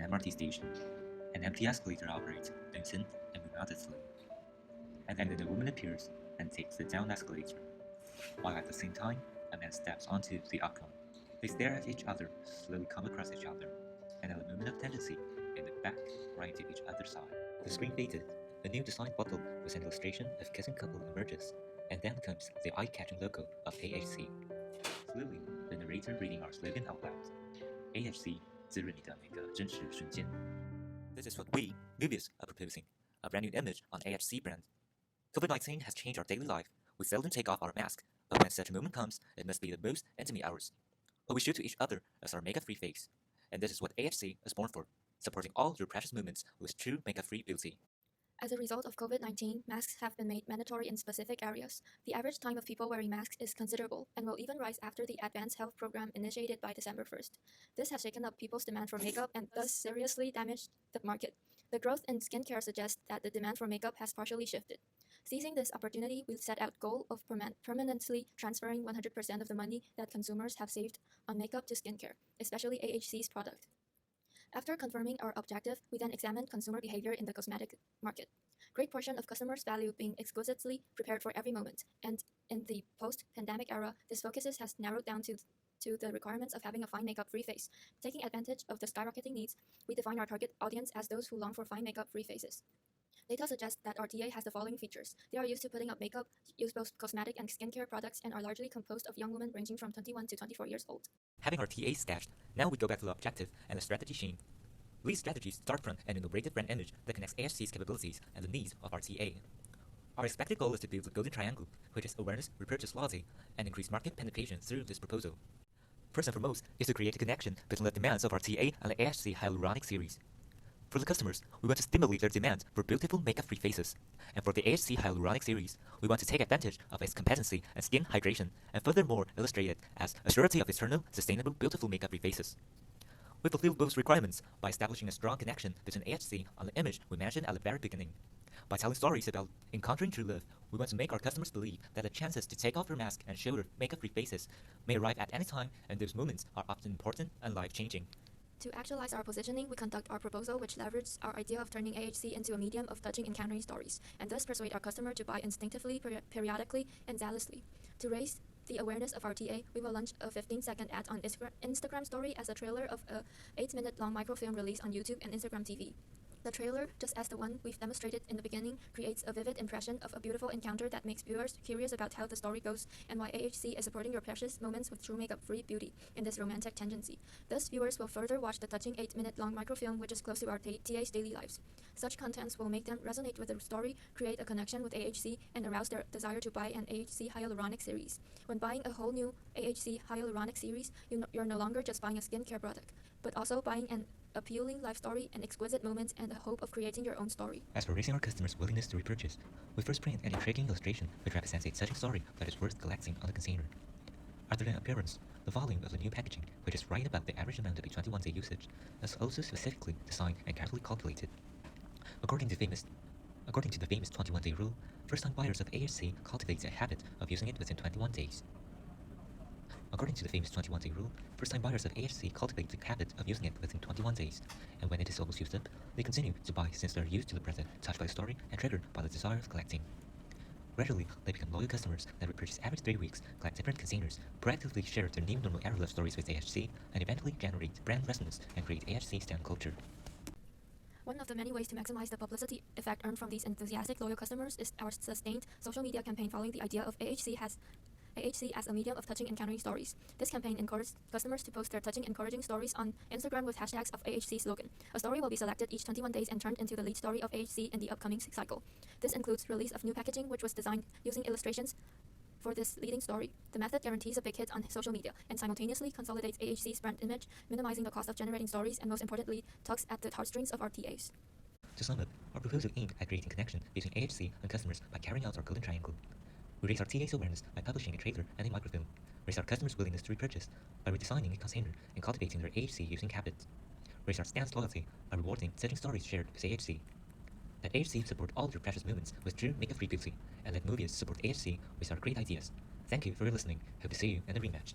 MRT station. An empty escalator operates, unison and monotonously. And then a woman appears and takes the down escalator, while at the same time, a man steps onto the upcome. They stare at each other, slowly come across each other, and at a moment of tendency, in the back, right to each other's side. The screen faded. A new designed bottle with an illustration of kissing couple emerges, and then comes the eye-catching logo of HSC. Slowly, the narrator reading our slogan out loud. HSC 滋润你的每个真实瞬间. This is what we, Möbius, are proposing, a brand new image on HSC brand. COVID-19 has changed our daily life. We seldom take off our mask, but when such a moment comes, it must be the most intimate hours. What we show to each other as our makeup-free face. And this is what HSC is born for, supporting all your precious moments with true makeup-free beauty. As a result of COVID-19, masks have been made mandatory in specific areas. The average time of people wearing masks is considerable and will even rise after the Advanced Health Program initiated by December 1st. This has shaken up people's demand for makeup and thus seriously damaged the market. The growth in skincare suggests that the demand for makeup has partially shifted. Seizing this opportunity, we set out goal of permanently transferring 100% of the money that consumers have saved on makeup to skincare, especially HSC's product. After confirming our objective, we then examined consumer behavior in the cosmetic market. Great portion of customers value being exquisitely prepared for every moment, and in the post-pandemic era, this focus has narrowed down to the requirements of having a fine makeup-free face. Taking advantage of the skyrocketing needs, we define our target audience as those who long for fine makeup-free faces. Data suggests that our TA has the following features. They are used to putting up makeup, use both cosmetic and skincare products, and are largely composed of young women ranging from 21 to 24 years old. Having our TA sketched, now we go back to the objective and the strategy sheet. These strategies start from an innovative brand image that connects HSC's capabilities and the needs of our TA. Our expected goal is to build the golden triangle, which is awareness, repurchase loyalty, and increase market penetration through this proposal. First and foremost is to create a connection between the demands of our TA and the HSC hyaluronic series. For the customers, we want to stimulate their demand for beautiful makeup-free faces. And for the HSC hyaluronic series, we want to take advantage of its competency and skin hydration and furthermore illustrate it as a surety of eternal, sustainable, beautiful makeup-free faces. We fulfill both requirements by establishing a strong connection between HSC and the image we mentioned at the very beginning. By telling stories about encountering true love, we want to make our customers believe that the chances to take off their mask and show their makeup-free faces may arrive at any time, and those moments are often important and life-changing. To actualize our positioning, we conduct our proposal, which leverages our idea of turning HSC into a medium of touching encountering stories, and thus persuade our customer to buy instinctively, periodically, and zealously. To raise the awareness of our TA, we will launch a 15-second ad on Instagram story as a trailer of a 8-minute-long microfilm release on YouTube and Instagram TV. The trailer, just as the one we've demonstrated in the beginning, creates a vivid impression of a beautiful encounter that makes viewers curious about how the story goes and why HSC is supporting your precious moments with true makeup-free beauty in this romantic tendency. Thus, viewers will further watch the touching 8-minute-long microfilm, which is close to our TA's daily lives. Such contents will make them resonate with the story, create a connection with HSC, and arouse their desire to buy an HSC hyaluronic series. When buying a whole new HSC hyaluronic series, you're no longer just buying a skincare product, but also buying an appealing life story and exquisite moments and the hope of creating your own story. As for raising our customers' willingness to repurchase, we first print an intriguing illustration which represents a touching story that is worth collecting on the container. Other than appearance, the volume of the new packaging, which is right about the average amount of a 21-day usage, is also specifically designed and carefully calculated. According to the famous 21-day rule, first-time buyers of HSC cultivate a habit of using it within 21 days. According to the famous 21-day rule, first-time buyers of HSC cultivate the habit of using it within 21 days, and when it is almost used up, they continue to buy since they are used to the present, touched by the story, and triggered by the desire of collecting. Gradually, they become loyal customers that repurchase every 3 weeks, collect different containers, proactively share their new normal era love stories with HSC, and eventually generate brand resonance and create HSC stand culture. One of the many ways to maximize the publicity effect earned from these enthusiastic loyal customers is our sustained social media campaign following the idea of HSC as a medium of touching encountering stories. This campaign encourages customers to post their touching encouraging stories on Instagram with hashtags of HSC slogan. A story will be selected each 21 days and turned into the lead story of HSC in the upcoming cycle. This includes release of new packaging, which was designed using illustrations for this leading story. The method guarantees a big hit on social media and simultaneously consolidates HSC's brand image, minimizing the cost of generating stories, and most importantly, tugs at the heartstrings of our TAs. To sum up, our proposal aimed at creating connection between HSC and customers by carrying out our golden triangle. We raise our TA's awareness by publishing a trailer and a microfilm, raise our customers' willingness to repurchase by redesigning a container and cultivating their HSC using habits, raise our stance loyalty by rewarding touching stories shared with HSC. Let HSC support all your precious moments with true makeup-free beauty, and let Möbius support HSC with our great ideas. Thank you for listening. Hope to see you in the rematch.